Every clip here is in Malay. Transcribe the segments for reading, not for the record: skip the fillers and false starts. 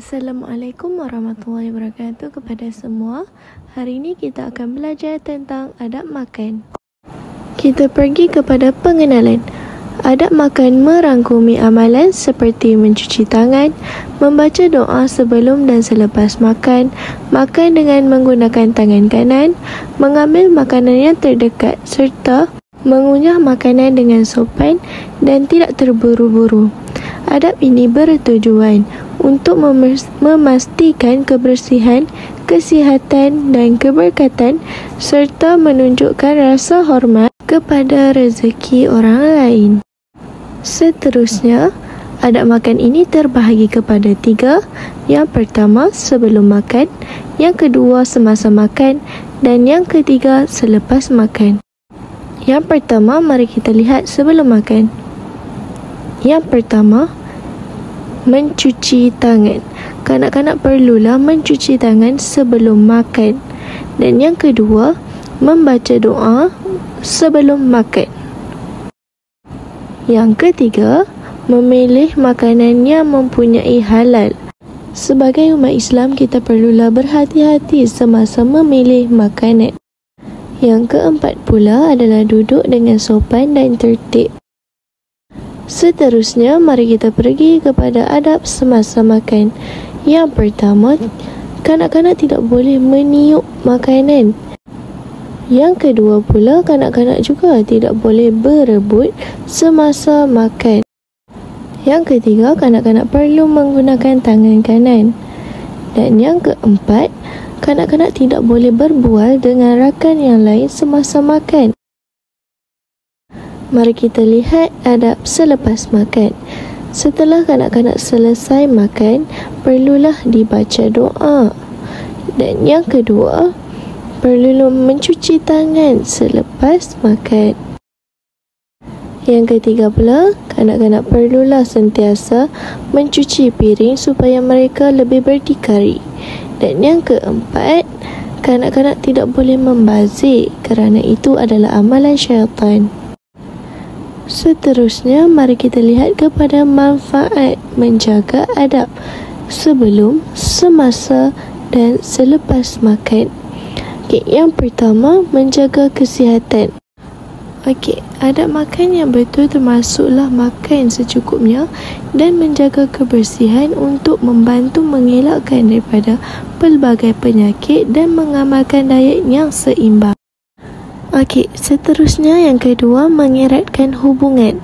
Assalamualaikum warahmatullahi wabarakatuh kepada semua. Hari ini kita akan belajar tentang adab makan. Kita pergi kepada pengenalan. Adab makan merangkumi amalan seperti mencuci tangan, membaca doa sebelum dan selepas makan, makan dengan menggunakan tangan kanan, mengambil makanan yang terdekat serta mengunyah makanan dengan sopan dan tidak terburu-buru. Adab ini bertujuan untuk memastikan kebersihan, kesihatan dan keberkatan serta menunjukkan rasa hormat kepada rezeki orang lain. Seterusnya, adab makan ini terbahagi kepada 3. Yang pertama, sebelum makan. Yang kedua, semasa makan. Dan yang ketiga, selepas makan. Yang pertama, mari kita lihat sebelum makan. Yang pertama, mencuci tangan. Kanak-kanak perlulah mencuci tangan sebelum makan. Dan yang kedua, membaca doa sebelum makan. Yang ketiga, memilih makanan yang mempunyai halal. Sebagai umat Islam, kita perlulah berhati-hati semasa memilih makanan. Yang keempat pula adalah duduk dengan sopan dan tertib. Seterusnya, mari kita pergi kepada adab semasa makan. Yang pertama, kanak-kanak tidak boleh meniup makanan. Yang kedua pula, kanak-kanak juga tidak boleh berebut semasa makan. Yang ketiga, kanak-kanak perlu menggunakan tangan kanan. Dan yang keempat, kanak-kanak tidak boleh berbual dengan rakan yang lain semasa makan. Mari kita lihat adab selepas makan. Setelah kanak-kanak selesai makan, perlulah dibaca doa. Dan yang kedua, perlulah mencuci tangan selepas makan. Yang ketiga pula, kanak-kanak perlulah sentiasa mencuci piring supaya mereka lebih berdikari. Dan yang keempat, kanak-kanak tidak boleh membazir kerana itu adalah amalan syaitan. Seterusnya, mari kita lihat kepada manfaat menjaga adab sebelum, semasa dan selepas makan. Yang pertama, menjaga kesihatan. Adab makan yang betul termasuklah makan secukupnya dan menjaga kebersihan untuk membantu mengelakkan daripada pelbagai penyakit dan mengamalkan diet yang seimbang. Seterusnya yang kedua, mengeratkan hubungan.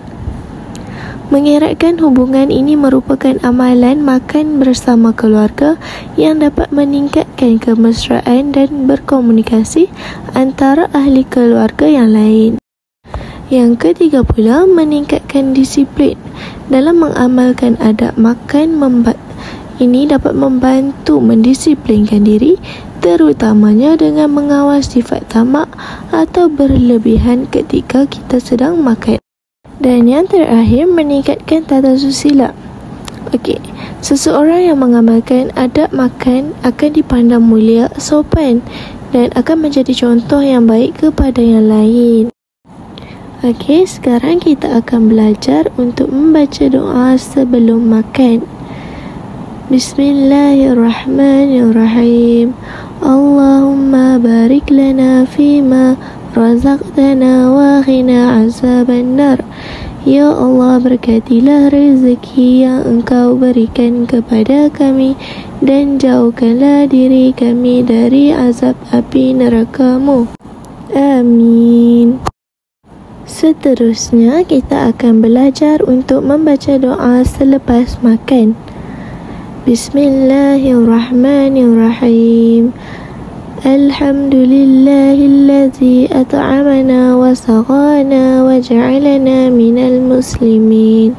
Mengeratkan hubungan ini merupakan amalan makan bersama keluarga yang dapat meningkatkan kemesraan dan berkomunikasi antara ahli keluarga yang lain. Yang ketiga pula, meningkatkan disiplin. Dalam mengamalkan adab makan, ini dapat membantu mendisiplinkan diri, terutamanya dengan mengawal sifat tamak atau berlebihan ketika kita sedang makan. Dan yang terakhir, meningkatkan tata susila. Seseorang yang mengamalkan adab makan akan dipandang mulia, sopan dan akan menjadi contoh yang baik kepada yang lain. Sekarang kita akan belajar untuk membaca doa sebelum makan. Bismillahirrahmanirrahim. Allahumma barik lana fima razaqtana wa qina azaban nar. Ya Allah, berkatilah rezeki yang Engkau berikan kepada kami dan jauhkanlah diri kami dari azab api neraka-Mu. Amin. Seterusnya, kita akan belajar untuk membaca doa selepas makan. Bismillahirrahmanirrahim. Alhamdulillahilladzi at'amana wa saghana wa ja'alana minal muslimin.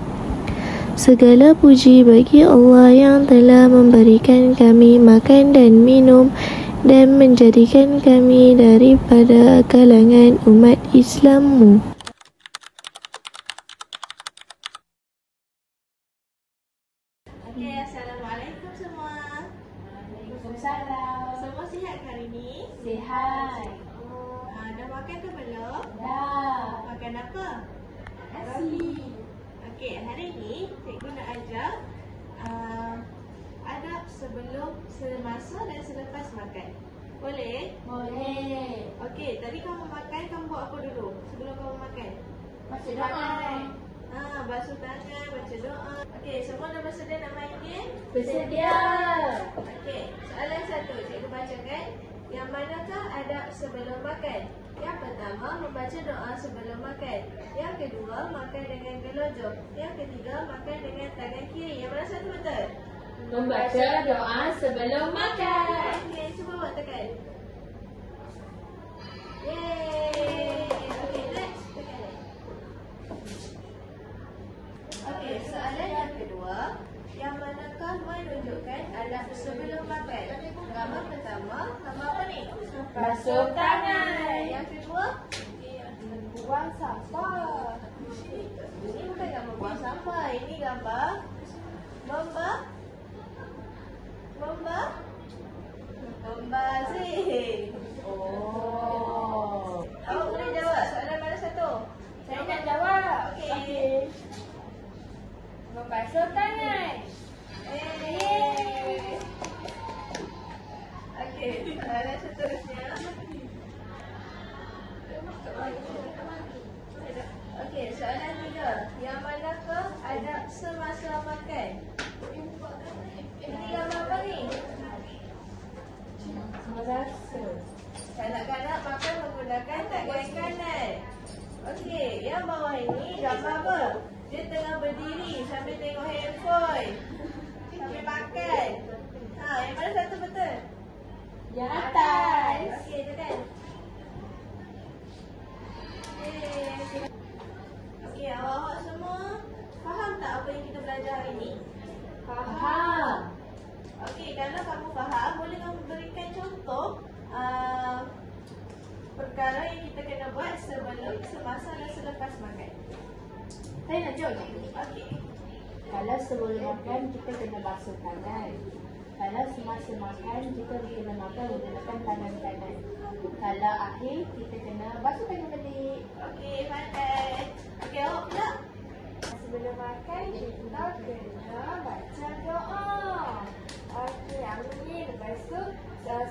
Segala puji bagi Allah yang telah memberikan kami makan dan minum dan menjadikan kami daripada kalangan umat Islam-Mu. Assalamualaikum semua. Waalaikumsalam. Semua sihat hari ni? Sihat. Dah makan ke belum? Dah. Makan apa? Nasi. Hari ni cikgu nak ajar adab sebelum, semasa dan selepas makan. Boleh? Boleh. Okey, tadi kamu makan, kamu buat apa dulu sebelum kamu makan? Baca doa. Basuh tangan, baca doa. Okey, semua dah bersedia nak main game? Bersedia. Okey, soalan 1 cikgu bacakan. Yang manakah adab sebelum makan? Yang pertama, membaca doa sebelum makan. Yang kedua, makan dengan gelojok. Yang ketiga, makan dengan tangan kiri. Yang mana satu betul? Membaca doa sebelum makan. Okey, cuba buat tekan. Yeay. Okey, next. Tekan next. Okey, soalan yang kedua. Yang manakah menunjukkan adab sebelum makan? Gambar pertama, gambar apa ni? Basuh tangan. Yang kedua, Buang sampah. ini bukan gambar buang sampah. Ini gambar membazir. Oh. Awak boleh jawab soalan mana satu? Saya nak jawab. Okey. Membasuh tangan. Yeay. Okey, soalan seterusnya. Okey, soalan 3. Yang manakah adab semasa makan? Ini gambar apa ni? Merasa. Kanak-kanak makan menggunakan tangan kanan. Okey, yang bawah ini gambar apa? Dia tengah berdiri sambil tengok handphone. Sambil makan. Yang mana satu betul? Yang atas. Okey, tekan. Okey, awak-awak semua faham tak apa yang kita belajar hari ini? Faham. Okey, kalau kamu faham, boleh kamu berikan contoh perkara yang kita kena buat sebelum, semasa dan selepas makan. Saya nak jawab. Okey. Kalau sebelum makan, kita kena basuh tangan. Kalau semasa makan, kita kena makan menggunakan tangan kanan. Kalau akhir, kita kena basuh tangan balik. Okey, pandai. Okey, awak pula? Sebelum makan, kita kena baca doa. Okey, amin. Lepas tu,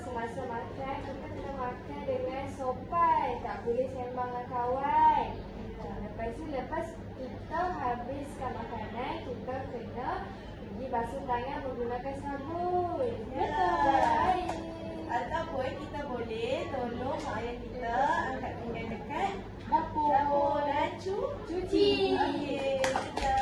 semasa makan, kita kena makan dengan sopan. Tak boleh sembang dengan kawan. Lepas tu, lepas kita habiskan makanan, kita kena pergi basuh tangan menggunakan sabun. Betul. Ataupun kita boleh tolong mak ayah kita angkat pinggan dekat dapur dan Cuci. Okey, kita.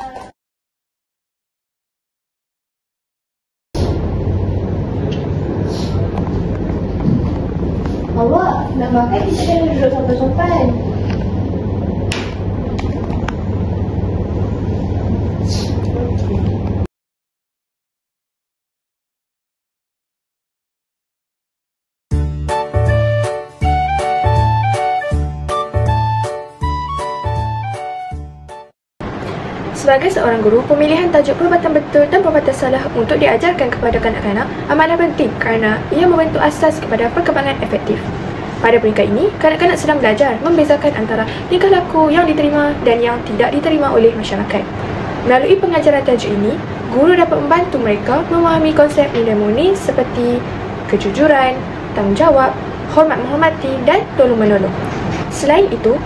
Awak nak makan kita kena duduk sopan-sopan. Sebagai seorang guru, pemilihan tajuk perbuatan betul dan perbuatan salah untuk diajarkan kepada kanak-kanak amatlah penting kerana ia membentuk asas kepada perkembangan efektif. Pada peringkat ini, kanak-kanak sedang belajar membezakan antara tingkah laku yang diterima dan yang tidak diterima oleh masyarakat. Melalui pengajaran tajuk ini, guru dapat membantu mereka memahami konsep nilai murni seperti kejujuran, tanggungjawab, hormat menghormati dan tolong-menolong. Selain itu,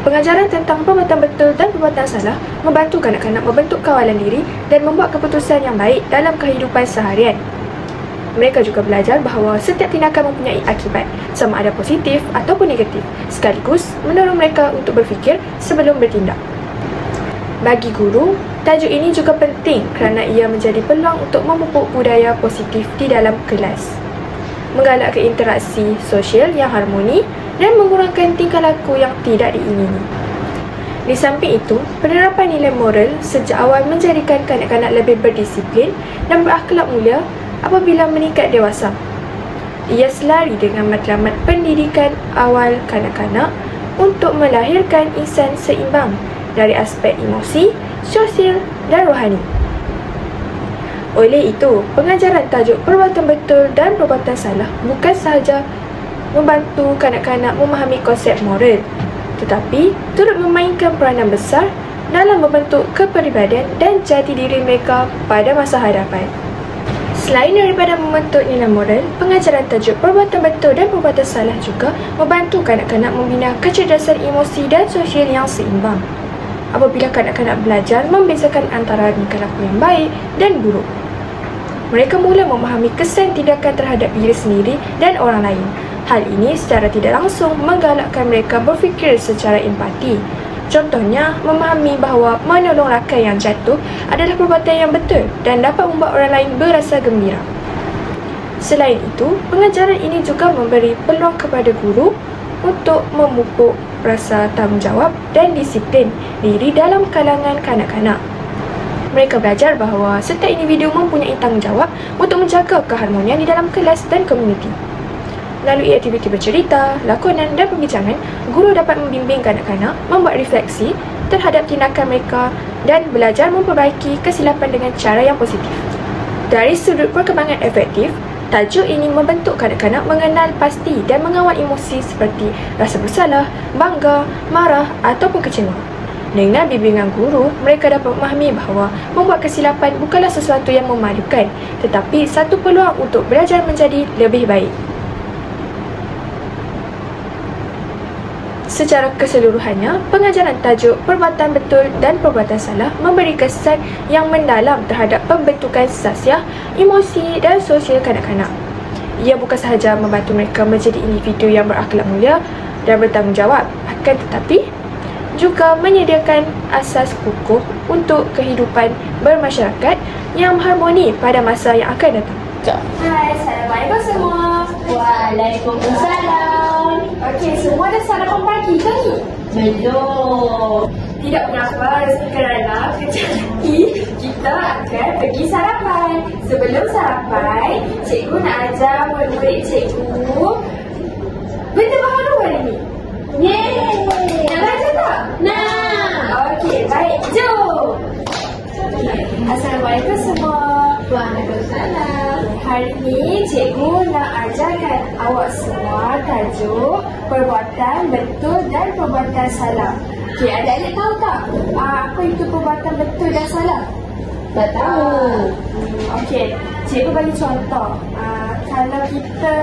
pengajaran tentang perbuatan betul dan perbuatan salah membantu kanak-kanak membentuk kawalan diri dan membuat keputusan yang baik dalam kehidupan seharian. Mereka juga belajar bahawa setiap tindakan mempunyai akibat, sama ada positif ataupun negatif, sekaligus mendorong mereka untuk berfikir sebelum bertindak. Bagi guru, tajuk ini juga penting kerana ia menjadi peluang untuk memupuk budaya positif di dalam kelas, menggalakkan interaksi sosial yang harmoni dan mengurangkan tingkah laku yang tidak diingini. Di samping itu, penerapan nilai moral sejak awal menjadikan kanak-kanak lebih berdisiplin dan berakhlak mulia apabila meningkat dewasa. Ia selari dengan matlamat pendidikan awal kanak-kanak untuk melahirkan insan seimbang dari aspek emosi, sosial dan rohani. Oleh itu, pengajaran tajuk perbuatan betul dan perbuatan salah bukan sahaja membantu kanak-kanak memahami konsep moral, tetapi turut memainkan peranan besar dalam membentuk kepribadian dan jati diri mereka pada masa hadapan. Selain daripada membentuk nilai moral, pengajaran tajuk perbuatan betul dan perbuatan salah juga membantu kanak-kanak membina kecerdasan emosi dan sosial yang seimbang. Apabila kanak-kanak belajar membezakan antara tingkah laku yang baik dan buruk, mereka mula memahami kesan tindakan terhadap diri sendiri dan orang lain. Hal ini secara tidak langsung menggalakkan mereka berfikir secara empati. Contohnya, memahami bahawa menolong rakan yang jatuh adalah perbuatan yang betul dan dapat membuat orang lain berasa gembira. Selain itu, pengajaran ini juga memberi peluang kepada guru untuk memupuk rasa tanggungjawab dan disiplin diri dalam kalangan kanak-kanak. Mereka belajar bahawa setiap individu mempunyai tanggungjawab untuk menjaga keharmonian di dalam kelas dan komuniti. Melalui aktiviti bercerita, lakonan dan perbincangan, guru dapat membimbing kanak-kanak membuat refleksi terhadap tindakan mereka dan belajar memperbaiki kesilapan dengan cara yang positif. Dari sudut perkembangan efektif, tajuk ini membentuk kanak-kanak mengenal pasti dan mengawal emosi seperti rasa bersalah, bangga, marah ataupun kecewa. Dengan bimbingan guru, mereka dapat memahami bahawa membuat kesilapan bukanlah sesuatu yang memalukan, tetapi satu peluang untuk belajar menjadi lebih baik. Secara keseluruhannya, pengajaran tajuk perbuatan betul dan perbuatan salah memberi kesan yang mendalam terhadap pembentukan sasiah, emosi dan sosial kanak-kanak. Ia bukan sahaja membantu mereka menjadi individu yang berakhlak mulia dan bertanggungjawab, akan tetapi juga menyediakan asas kukuh untuk kehidupan bermasyarakat yang harmoni pada masa yang akan datang. Hai, Assalamualaikum semua. Waalaikumsalam. Okey, semua dah sarapan pagi ke ni? Belum. Tidak mengapa, kerana kejap lagi kita akan pergi sarapan. Sebelum sarapan, cikgu nak ajar murid-murid cikgu benda baru hari ni. Yeay. Nak belajar tak? Nah. Okey, baik. Jom. Assalamualaikum semua. Waalaikumsalam. Hari ni cikgu nak ajarkan awak semua tajuk perbuatan betul dan perbuatan salah. Okey, adik-adik tahu tak apa itu perbuatan betul dan salah? Tak tahu. Okey, cikgu bagi contoh. Kalau kita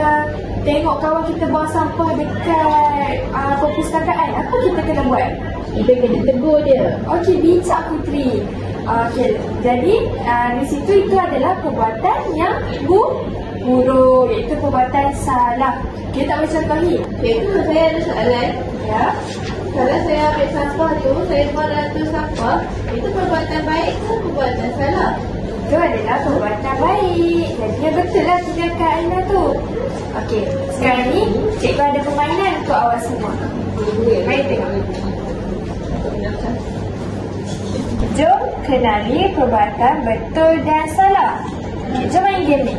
tengok kawan kita buang sampah dekat perpustakaan, apa kita kena buat? Kita kena tegur dia. Okey, bijak Putri. Okey, jadi di situ itu adalah perbuatan yang buruk, iaitu perbuatan salah. Kita tak boleh contohi. Cikgu, saya ada soalan. Ya. Kalau saya ambil sampah tu, saya buang dalam tu sampah, itu perbuatan baik ke perbuatan salah? Itu adalah perbuatan baik. Jadi betul lah tindakan Aina tu. Okey, sekarang ni cikgu ada permainan untuk awak semua. Mari tengok. Jom kenali perbuatan betul dan salah. Okay, jom main game ni.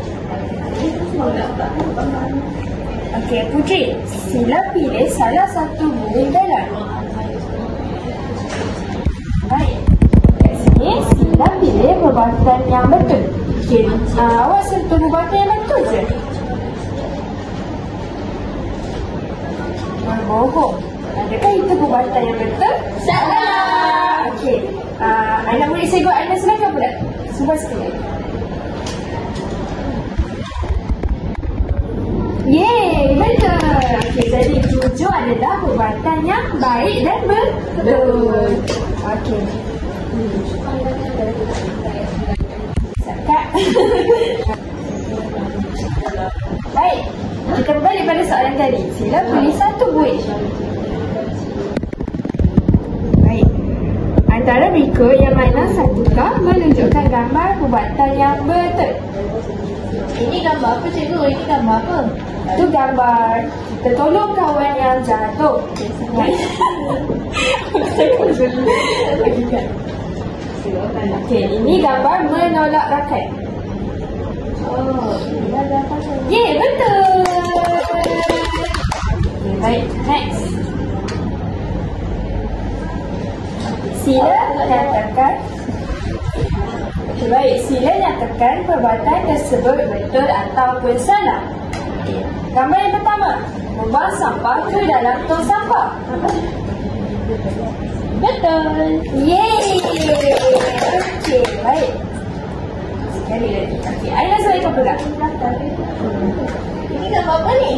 Okey, Putri, sila pilih salah satu buih dalam. Baik. Kat sini, sila pilih perbuatan yang betul. Okey, awak sentuh perbuatan yang betul je. Berbohong. Adakah itu perbuatan yang betul? Salah. Okey. Anak murid cikgu Aina silakan pula. Cuba sekali. Yeay, betul. Okey, jadi 7 adalah perbuatan yang baik dan betul. Okey. Siap. Baik. Kita berbalik pada soalan tadi. Sila pilih satu buih. Baik. Antara berikut yang mana satukah menunjukkan gambar perbuatan yang betul? Ini gambar apa cikgu? Ini gambar apa? Itu gambar kita tolong kawan yang jatuh. Okey, ini gambar menolak rakan. Oh, ini ada apa saja? Yeay, betul. Okay, baik, next. Sila nyatakan. Okay, baik, sila nyatakan perbuatan tersebut betul ataupun salah. Okay. Gambar yang pertama, membuang sampah ke dalam tong sampah. Betul. Yeay. Okey, baik. Sekali lagi. Okey, Aina, Assalamualaikum. pula? Ini gambar apa ni?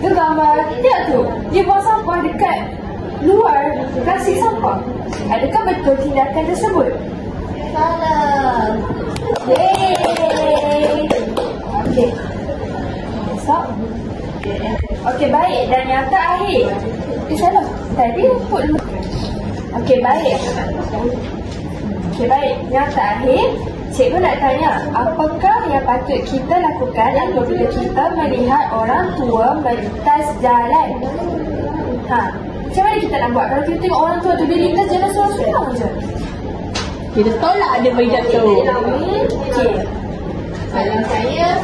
Itu gambar dia tu. Dia buang sampah dekat luar plastik sampah. Adakah betul tindakan tersebut? Salah. Yeay. Okey. Esok. Okey, baik. Dan yang terakhir. Salah. Tadi put dulu. Okey, baik. Okey, baik. Yang terakhir, cikgu nak tanya, apakah yang patut kita lakukan apabila kita melihat orang tua melintas jalan? Macam mana kita nak buat kalau kita tengok orang tua tu dia lintas jalan seorang-seorang je? Kita tolak dia bagi jatuh. Okey. Kalau saya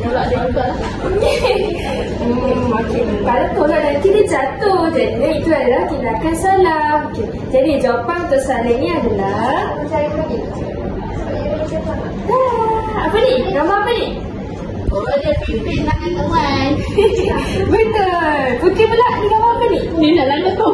tolak dia juga. Okey. Kalau tolak nanti dia jatuh. Jadi itu adalah tindakan salah. Okey. Jadi jawapan untuk salah ini adalah apa ni? Gambar apa ni? Oh, dia pimpin tangan teman. Betul. Okey pula ni gambar apa ni? Ni nak langgar tu.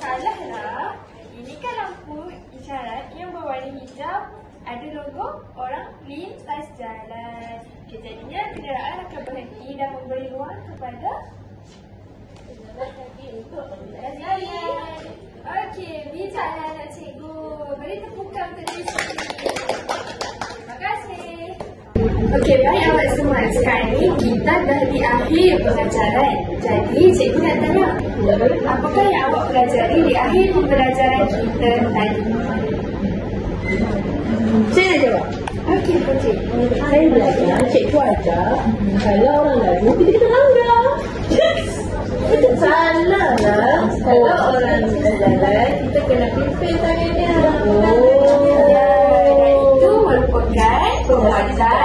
Salah lah. Ini kan lampu isyarat yang berwarna hijau. Ada logo orang lintas jalan. Okey, jadinya kenderaan akan berhenti dan memberi ruang kepada jalan. Okey, bijaklah anak cikgu. Beri tepukan untuk diri sendiri. Terima kasih. Okey, baik awak semua. Sekarang ni kita dah di akhir pelajaran. Jadi, cikgu nak tanya, apakah yang awak pelajari di akhir pembelajaran kita tadi? Saya nak jawab. Okey, Putri. Saya belajar cikgu ajar kalau orang lalu kita kena langgar. Salah lah. Kalau orang kita jalan, kita kena pimpin tangan dia. Dan itu merupakan perbuatan